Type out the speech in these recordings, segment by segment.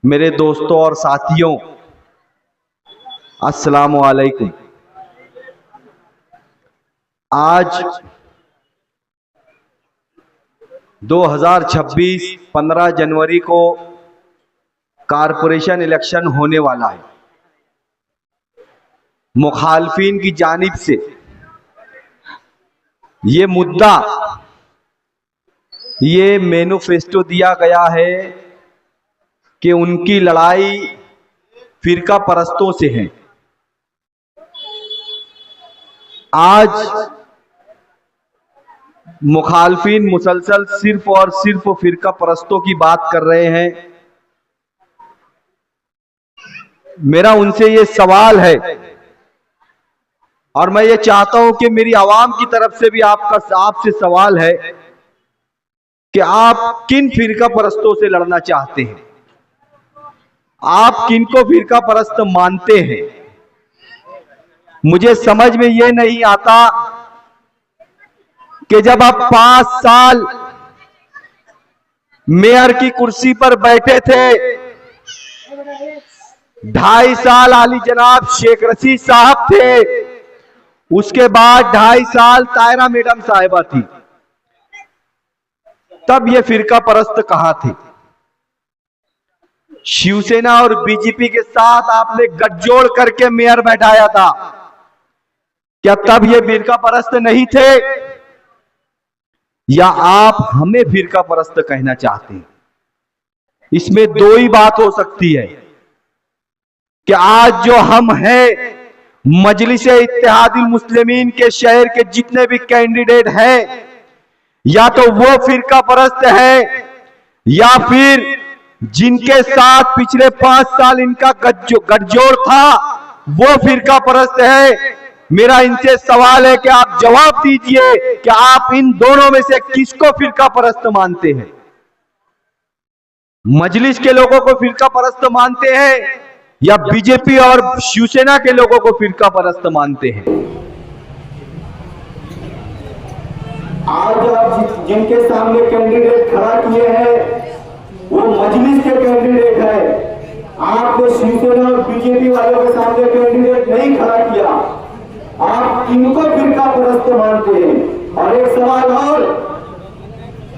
मेरे दोस्तों और साथियों, अस्सलाम वालेकुम। आज 2026 15 जनवरी को कारपोरेशन इलेक्शन होने वाला है। मुखालफिन की जानिब से ये मुद्दा, ये मैनिफेस्टो दिया गया है कि उनकी लड़ाई फिरका परस्तों से है। आज मुखालफिन मुसलसल सिर्फ और सिर्फ फिरका परस्तों की बात कर रहे हैं। मेरा उनसे ये सवाल है और मैं ये चाहता हूं कि मेरी आवाम की तरफ से भी आपसे सवाल है कि आप किन फिरका परस्तों से लड़ना चाहते हैं, आप किनको फिरका परस्त मानते हैं। मुझे समझ में यह नहीं आता कि जब आप 5 साल मेयर की कुर्सी पर बैठे थे, 2.5 साल आली जनाब शेख रशीद साहब थे, उसके बाद 2.5 साल तायरा मैडम साहिबा थी, तब ये फिरका परस्त कहां थे। शिवसेना और बीजेपी के साथ आपने गठजोड़ करके मेयर बैठाया था, क्या तब ये फिरका परस्त नहीं थे, या आप हमें फिरका परस्त कहना चाहते हैं। इसमें दो ही बात हो सकती है कि आज जो हम हैं, मजलिस-ए-इत्तेहादुल मुस्लिमीन के शहर के जितने भी कैंडिडेट हैं, या तो वो फिरका परस्त है, या फिर जिनके साथ पिछले 5 साल इनका गठजोड़ था वो फिरका परस्त है। मेरा इनसे सवाल है कि आप जवाब दीजिए कि आप इन दोनों में से किसको फिरका परस्त मानते हैं। मजलिस के लोगों को फिरका परस्त मानते हैं या बीजेपी और शिवसेना के लोगों को फिरका परस्त मानते हैं। आज आप जिनके सामने कैंडिडेट खड़ा किए हैं वो मजलिस के कैंडिडेट है। आपने शिवसेना और बीजेपी वालों के सामने कैंडिडेट नहीं खड़ा किया। आप किनको फिरका परस्त मानते हैं। और एक सवाल और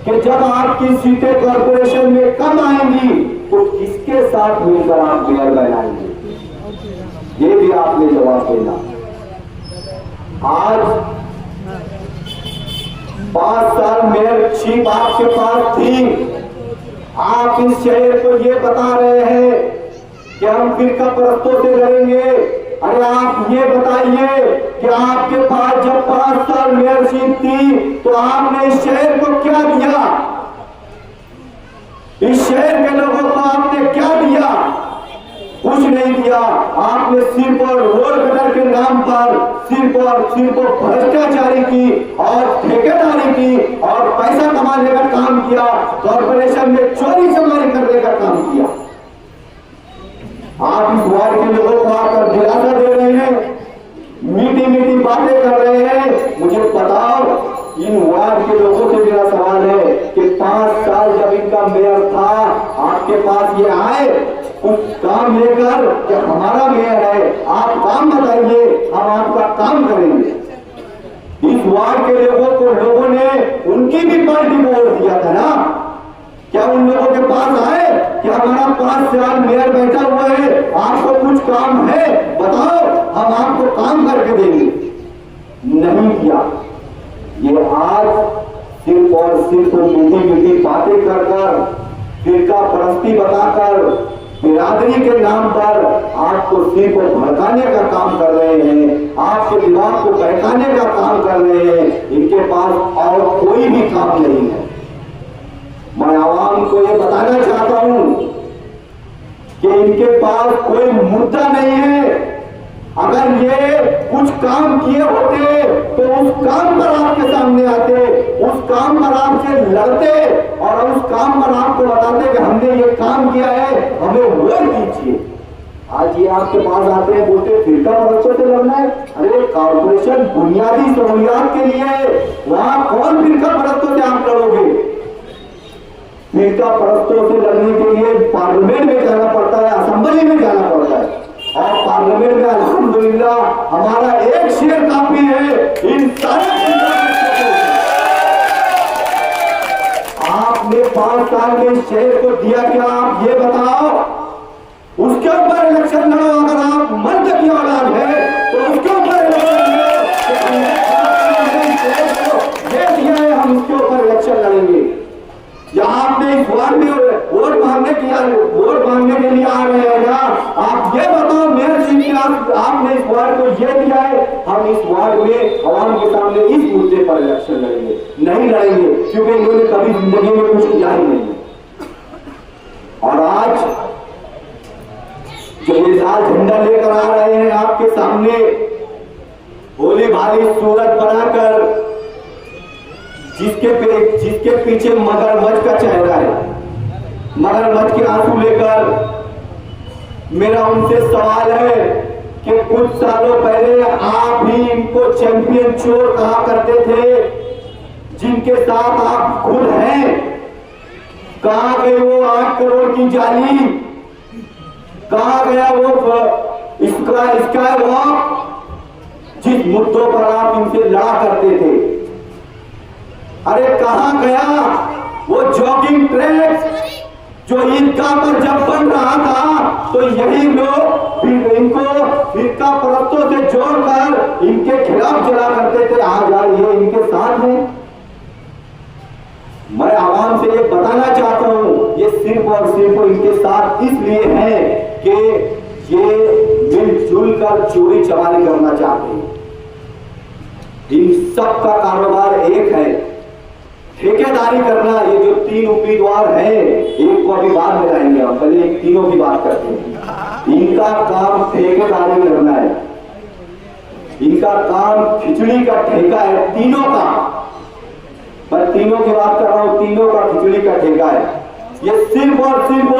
कि जब आपकी सीटें कॉर्पोरेशन में कम आएंगी तो किसके साथ मिलकर आप मेयर बनाएंगे, ये भी आपने जवाब देना। आज 5 साल मेयरशिप आपके पास थी, आप इस शहर को ये बता रहे हैं कि हम फिरका परस्तों से लड़ेंगे। अरे आप ये बताइए कि आपके पास जब 5 साल मेयरशिप थी तो आपने इस शहर को क्या दिया, इस शहर के लोगों को आपने क्या दिया? कुछ नहीं दिया। आपने सिर्फ और रोड कटर के नाम पर सिर्फ और सिर्फ भ्रष्टाचारी की और ठेकेदारी की और पैसा कमाने का काम किया, कॉर्पोरेशन में चोरी चमारी करने का काम किया। आप इस वार्ड के लोगों को आकर दिलासा दे रहे हैं, मीठी मीठी बातें कर रहे हैं। मुझे बताओ, इन वार्ड के लोगों से मेरा सवाल है कि 5 साल जब इनका मेयर था, आपके पास ये आए कुछ काम लेकर कि हमारा मेयर है, आप काम बताइए, हम आपका काम करेंगे। इस वार्ड के लोगों ने उनकी भी पार्टी को वोट दिया था ना। क्या उन लोगों के पास आए कि हमारा 5 साल मेयर बैठा हुआ है, आपको कुछ काम है बताओ, हम आपको काम करके देंगे? नहीं किया। ये आज सिर्फ और सिर्फ मीठी मीठी बातें कर कर, फिरका परस्ती बताकर, बिरादरी के नाम पर आपको सिर्फ भड़काने का काम कर रहे हैं, आपके दिमाग को बहकाने का काम कर रहे हैं। इनके पास और कोई भी काम नहीं है। मैं आवाम को ये बताना चाहता हूं कि इनके पास कोई मुद्दा नहीं है। अगर ये कुछ काम किए होते तो उस काम पर आपके सामने आते, उस काम पर आपसे लड़ते और उस काम पर आपको बताते कि हमने ये काम किया है, हमें वोट दीजिए। आज ये आपके पास आते हैं, बोलते फिरका परस्तों से लड़ना है। अरे कॉर्पोरेशन बुनियादी सहूलियात के लिए है, वहां कौन फिरका परस्तों से आप लड़ोगे? फिरका परस्तों से लड़ने के लिए पार्लियामेंट में जाना इन सारे आपने 5 साल में इस शहर को दिया क्या, आप ये बताओ। उसके ऊपर इलेक्शन लड़ो। अगर आप मर्द की औलाद है तो उसके ऊपर इलेक्शन ये दिया है, हम उसके ऊपर इलेक्शन लड़ेंगे। या आपने इस वार्ड में वोट मांगने के लिए आ रहे हैं ना, आप ये बताओ मेयर जी की आपने इस वार्ड को ये दिया है, हम इस वार्ड में आवाम के सामने इस मुद्दे पर इलेक्शन लड़ेंगे? नहीं लड़ेंगे, क्योंकि इन्होंने कभी जिंदगी में कुछ किया ही नहीं। और आज जो ये लाल झंडा लेकर आ रहे हैं आपके सामने, भोली भाली सूरत बनाकर, जिसके पीछे मगरमच्छ का चेहरा है, मगरमच्छ के आंसू लेकर मेरा उनसे सवाल है कि कुछ सालों पहले आप ही इनको चैंपियन चोर कहा करते थे, जिनके साथ आप खुद हैं। कहां गई वो 8 करोड़ की जाली, कहां गया वो स्काई वॉक, जिस मुद्दों पर आप इनसे लड़ा करते थे? अरे कहां गया वो जॉगिंग ट्रैक जो ईदगाह पर जब बन रहा था, तो यही लोग इनको फिरका परस्तों से जोड़कर इनके खिलाफ चला करते थे। आज ये इनके साथ हैं। मैं आवाम से ये बताना चाहता हूं, ये सिर्फ और सिर्फ इनके साथ इसलिए है कि ये मिलजुल कर चोरी चमारी करना चाहते हैं। इन सब का कारोबार एक है, ठेकेदारी करना। ये जो 3 उम्मीदवार हैं, एक को अभी बाद में लाएंगे हम, पहले तीनों की बात करते हैं। इनका काम ठेकेदारी करना है, इनका काम खिचड़ी का ठेका है, तीनों का। मैं तीनों की बात कर रहा हूं, तीनों का खिचड़ी का ठेका है। ये सिर्फ और सिर्फ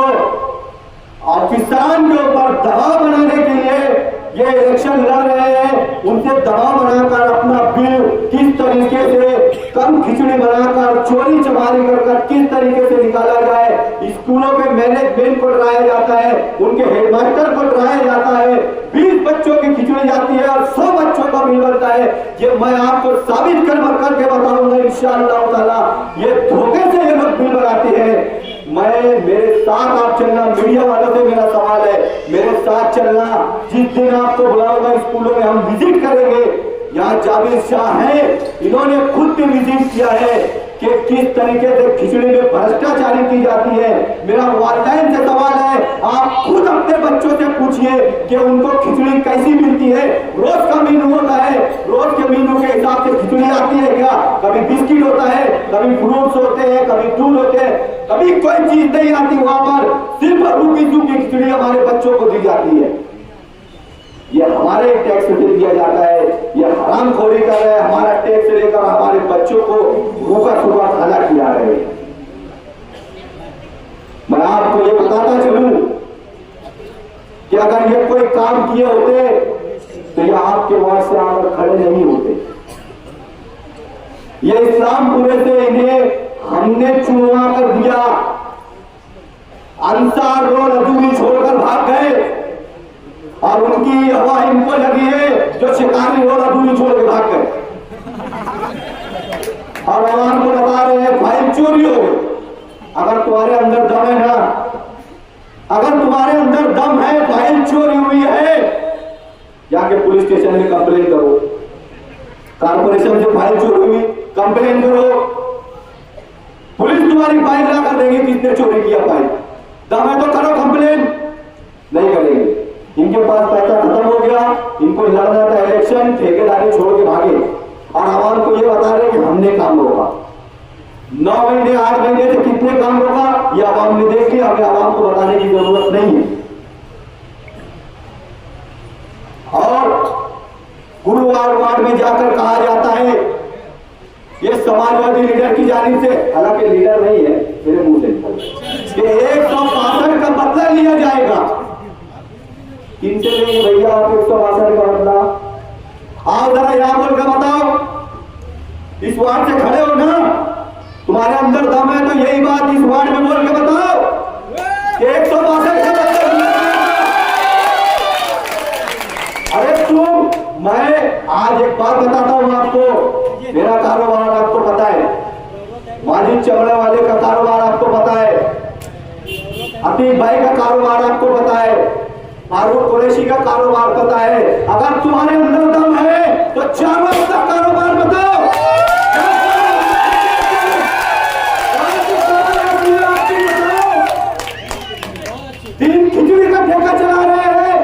और किसान के ऊपर दबाव बनाने के लिए ये इलेक्शन लड़ रहे हैं। उनसे दबाव बनाकर अपना बिल किस तरीके से कम खिचड़ी बनाकर चोरी चमारी कर किस तरीके से निकाला जाए। स्कूलों के मैनेजमेंट को डराया जाता है, उनके हेडमास्टर को डराया जाता है। 20 बच्चों की खिचड़ी जाती है और 100 बच्चों का बिल बनता है। ये मैं आपको साबित करके बताऊंगा इंशाअल्लाह ताला। ये धोखे से ये लोग बिल बनाते हैं। मेरे साथ आप चलना, मीडिया वालों से मेरा सवाल है, मेरे साथ चलना। जिस दिन आपको बुलाऊंगा स्कूलों में हम विजिट करेंगे। यहाँ जावेद शाह है, इन्होंने खुद भी विजिट किया है कि किस तरीके से खिचड़ी में भ्रष्टाचारी की जाती है। मेरा वालिदैन से सवाल है, आप खुद अपने बच्चों से पूछिए कि उनको खिचड़ी कैसी मिलती है। रोज का मेनू होता है, रोज के मेनू के हिसाब से खिचड़ी आती है क्या? कभी बिस्किट होता है, कभी फ्रूट्स होते हैं, कभी दूध होते हैं, कभी कोई चीज नहीं आती। वहां पर सिर्फ रूखी सूखी खिचड़ी हमारे बच्चों को दी जाती है। ये हमारे टैक्स से दिया जाता है, ये हरामखोरी कर रहे हैं। हमारा टैक्स लेकर हमारे बच्चों को भूखा सूखा खाना खिला रहे हैं। मैं आपको ये बताता चलूं कि अगर ये कोई काम किए होते तो ये आपके वार्ड से आकर खड़े नहीं होते। ये इस्लामपुरे से इन्हें हमने चुनवा कर दिया। अंसार रोड अधूरी छोड़कर भाग गए और उनकी हवा इनको लगी है जो शिकारी रोड अधूरी छोड़ के भाग गए और आवाम को बता रहे हैं फाइल चोरी हो गई। अगर तुम्हारे अंदर दम है ना, अगर तुम्हारे अंदर दम है, फाइल चोरी हुई है, जाके पुलिस स्टेशन में कंप्लेन करो। कारपोरेशन से फाइल चोरी हुई, कंप्लेन करो। पुलिस तुम्हारी फाइल ला कर देगी किसने चोरी किया फाइल। दम है तो करो कंप्लेन। नहीं करेंगे, इनके पास पैसा खत्म हो गया, इनको लड़ना था इलेक्शन, ठेकेदारी छोड़ के भागे और आवाम को ये बता रहे कि हमने काम रोका। 9 महीने 8 महीने से कितने काम रोका ये आवाम ने देख लिया। हमें आवाम को बताने की जरूरत नहीं है। और गुरुवार वार्ड में जाकर कहा जाता है ये समाजवादी लीडर की जानिब से, हालांकि लीडर नहीं है, मेरे मुंह से निकल, 162 का बदला लिया जाएगा। किनसे लेंगे भैया आप 162 का बदला? आओ जरा यहां बोल कर बताओ, इस वार्ड से खड़े हो ना, तुम्हारे अंदर दम है तो यही बात इस वार्ड में बोल के बताओ कि 162 का बदला लिया। अरे तुम, मैं आज एक बात बताता हूं आपको, आतिक भाई का कारोबार आपको पता है, फारूक कुरैशी का कारोबार पता है। अगर तुम्हारे अंदर दम है तो चावल का कारोबार बताओ। तीन खिचड़ी का ठेका चला रहे हैं।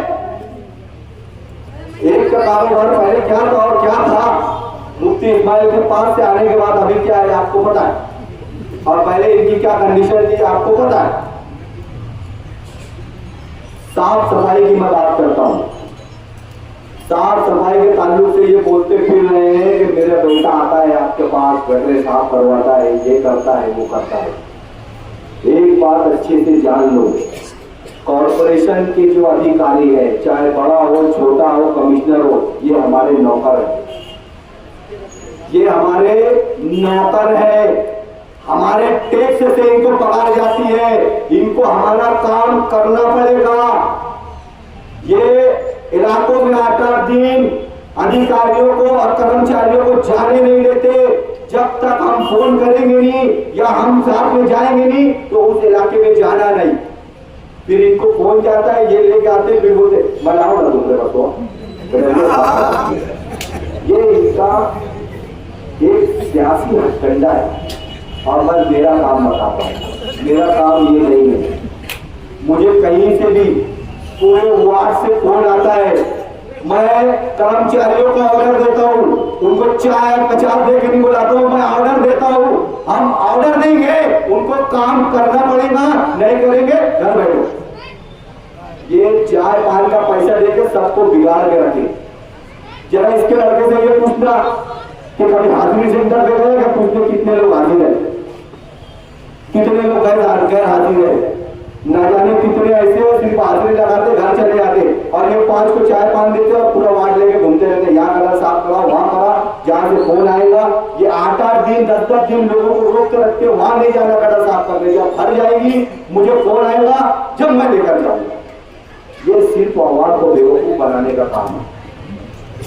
एक का कारोबार पहले क्या था और क्या था, मुफ्ती इस्माइल के पास से आने के बाद अभी क्या है आपको पता है, और पहले इनकी क्या कंडीशन थी आपको पता है। साफ सफाई की मैं बात करता हूं। साफ सफाई के ताल्लुक से ये बोलते फिर रहे हैं कि मेरा बेटा आता है आपके पास, गटरे साफ करवाता है, ये करता है, वो करता है। एक बात अच्छे से जान लो, कॉरपोरेशन के जो अधिकारी है, चाहे बड़ा हो छोटा हो कमिश्नर हो, ये हमारे नौकर है, ये हमारे नौकर है। हमारे टैक्स से इनको पगार जाती है, इनको हमारा काम करना पड़ेगा। ये इलाकों में 8-8 दिन अधिकारियों को और कर्मचारियों को जाने नहीं देते। जब तक हम फोन करेंगे नहीं या हम साथ में जाएंगे नहीं तो उस इलाके में जाना नहीं। फिर इनको फोन जाता है, ये लेके आते, फिर बोलते मनाओ ना दूसरे बसो। ये इनका एक सियासी हथकंडा है और मैं मेरा काम बताता हूँ। मेरा काम ये नहीं है, मुझे कहीं से भी पूरे वार्ड से फोन आता है, मैं कर्मचारियों को ऑर्डर देता हूँ, उनको चाय 50 दे के नहीं बुलाता हूँ, मैं ऑर्डर देता हूँ। हम ऑर्डर देंगे, उनको काम करना पड़ेगा, नहीं करेंगे घर बैठो। ये चाय पान का पैसा देके सबको बिगाड़ के रखे। जरा इसके लड़के से ये पूछना कि कभी हाजिरी सेंटर पे गए क्या, पूछते कितने लोग हाजिर है, कितने लोग गैर हाजिर है। ना जाने कितने ऐसे हो सिर्फ हाजिरी लगाते घर चले जाते और ये 5 को चाय पान देते और पूरा वार्ड लेके घूमते रहते, यहाँ करा साफ करा वहां करा, जहाँ से फोन आएगा। ये 8-8 दिन 10-10 दिन लोगों को रोक के रखते, वहां नहीं जाना करा साफ करने, जब भर जाएगी मुझे फोन आएगा जब मैं लेकर जाऊंगा। ये सिर्फ आवाज को बेवकूफ बनाने का काम है।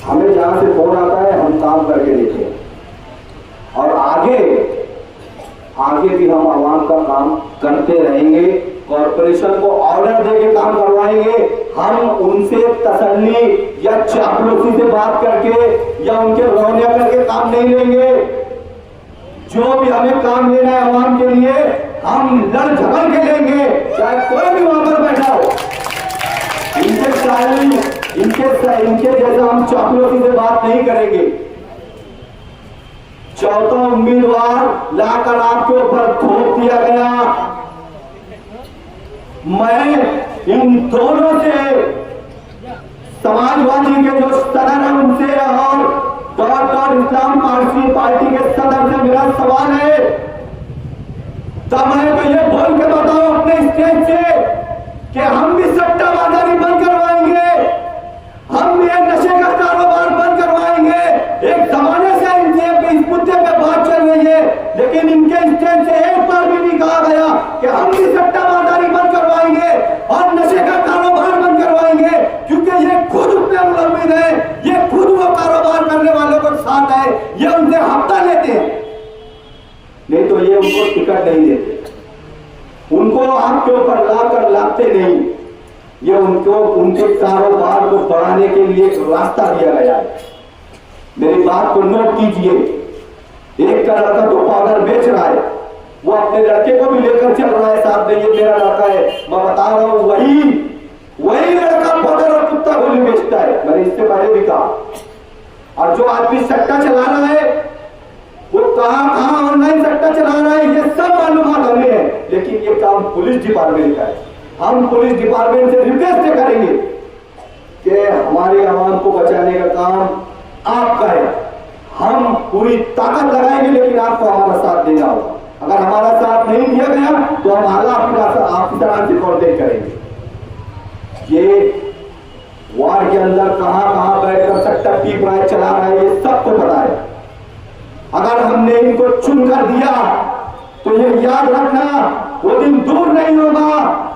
हमें जहां से फोन आता है हम काम करके देखें और आगे भी हम आवाम का काम करते रहेंगे। कॉर्पोरेशन को ऑर्डर देके काम करवाएंगे। हम उनसे तसल्ली या चापलूसी से बात करके या उनके रौनिया करके काम नहीं लेंगे। जो भी हमें काम लेना है आवाम के लिए, हम लड़ झगड़ के लेंगे, चाहे कोई भी वहां पर बैठा हो। इनके जैसा हम चापलूसी से बात नहीं करेंगे। चौथा उम्मीदवार लाकर आपके ऊपर थोप दिया गया। मैं इन दोनों से, समाजवादी के जो सदर है उनसे और इस्लाम पार्टी के सदर से मेरा सवाल है, तब मैं तो ये बोल के बताओ अपने स्टेज से कि हम भी सट्टाबाजारी बंद करवाएंगे, हम भी नशे का कारोबार बंद करवाएंगे। एक जमाने से इनसे इस मुद्दे पे बात चल रही है, लेकिन इनके स्टेज से एक बार भी नहीं कहा गया कि हम भी सट्टाबाजारी बंद करवाएंगे और नशे का कारोबार बंद करवाएंगे, क्योंकि ये खुद उसमें मुलविस है, ये खुद वो कारोबार करने वालों के साथ है, ये उनसे हफ्ता लेते हैं, नहीं तो ये उनको टिकट नहीं देते, उनको आपके ऊपर लाकर लाते नहीं। ये उनके कारोबार को बढ़ाने के लिए एक रास्ता दिया गया है। मेरी बात को नोट कीजिए। एक का लड़का तो पाउडर बेच रहा है, वो अपने लड़के को भी लेकर चल रहा है साथ में, ये मेरा लड़का है। मैं बता रहा हूं वही लड़का पाउडर और कुत्ता गोली बेचता है, मैंने इससे पहले भी कहा। और जो आदमी सट्टा चला रहा है वो कहां ऑनलाइन सट्टा चला रहा है, ये सब मालूमात हमें है, लेकिन ये काम पुलिस डिपार्टमेंट का है। हम पुलिस डिपार्टमेंट से रिक्वेस्ट करेंगे कि हमारे आवाम को बचाने का काम आपका है। हम पूरी ताकत लगाएंगे, लेकिन आपको हमारा साथ देना होगा। अगर हमारा साथ नहीं दिया गया तो हम आला ऑफिसर से कॉन्टेक्ट करेंगे। ये वार्ड के अंदर कहां बैठकर सट्टा टीप रहा है, चला रहा है, ये सबको पता है। अगर हमने इनको चुन कर दिया तो ये याद रखना, वो दिन दूर नहीं होगा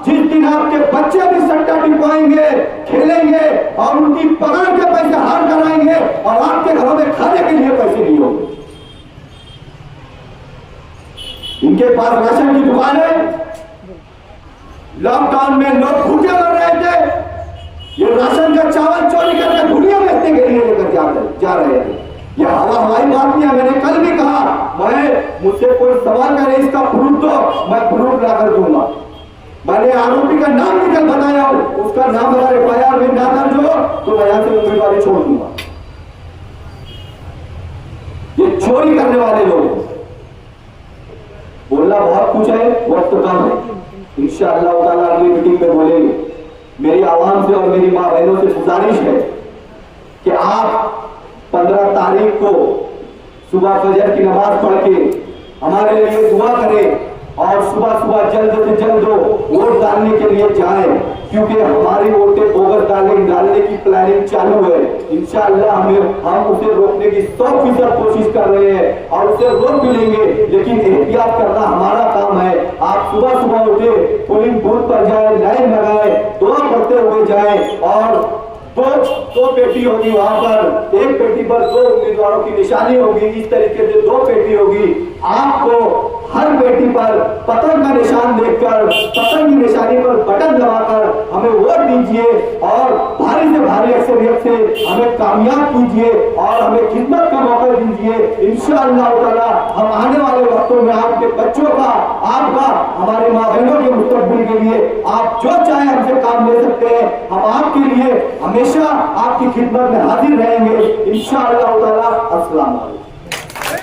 जिस दिन आपके बच्चे भी सट्टा टिपाएंगे, खेलेंगे और उनकी पगार के पैसे हार कराएंगे और आपके घरों में खाने के लिए पैसे नहीं होंगे। इनके पास राशन की दुकान है, लॉकडाउन में लोग भूखे मर रहे थे, ये राशन का चावल चोरी करके दुनिया बेचने के लिए लेकर जा रहे थे। यह हवाई बात नहीं है। मैंने कल भी कहा, मुझसे कोई सवाल करे इसका प्रूफ दो, मैं प्रूफ लाकर दूंगा। मैंने आरोपी का नाम निकल बताया, उसका नाम अगर एफआईआर में ना दर्ज हो तो मैं यहां से उम्मीदवारी छोड़ दूंगा। ये चोरी करने वाले लोग, बोलना बहुत कुछ है, वक्त कम है। इंशाअल्लाह ताला अगली मीटिंग में बोलेंगे। मेरी आवाम से और मेरी मां बहनों से गुजारिश है कि आप 15 तारीख को सुबह फजर की नमाज पढ़ के हमारे लिए दुआ करें और सुबह सुबह जल्द से जल्द वोट डालने के लिए जाएं, क्योंकि हमारी वोटें बोगस डालने की प्लानिंग चालू है। इंशाअल्लाह हम उसे रोकने की 100% कोशिश कर रहे हैं और उसे रोक भी लेंगे, लेकिन एहतियात करना हमारा काम है। आप सुबह सुबह उठे, पोलिंग बूथ पर जाए, लाइन लगाए, दुआ पढ़ते हुए जाए और दो पेटी होगी वहां पर, एक पेटी पर 2 उम्मीदवारों की निशानी होगी, इस तरीके से 2 पेटी होगी। आपको हर पेटी पर पतंग का निशान देखकर, पतंग की निशानी पर बटन दबाकर हमें वोट दीजिए और भारी से भारी अक्सरियत से हमें कामयाब कीजिए और हमें खिदमत का मौका दीजिए। इंशाअल्लाह ताला हम आने वाले वक्तों में आपके बच्चों का, आपका, हमारे माँ बहनों के मुस्तकबिल के लिए आप जो चाहे हमसे काम ले सकते हैं। हम आपके लिए हमेशा आपकी खिदमत में हाजिर रहेंगे इंशाअल्लाह ताला। अस्सलाम वालेकुम।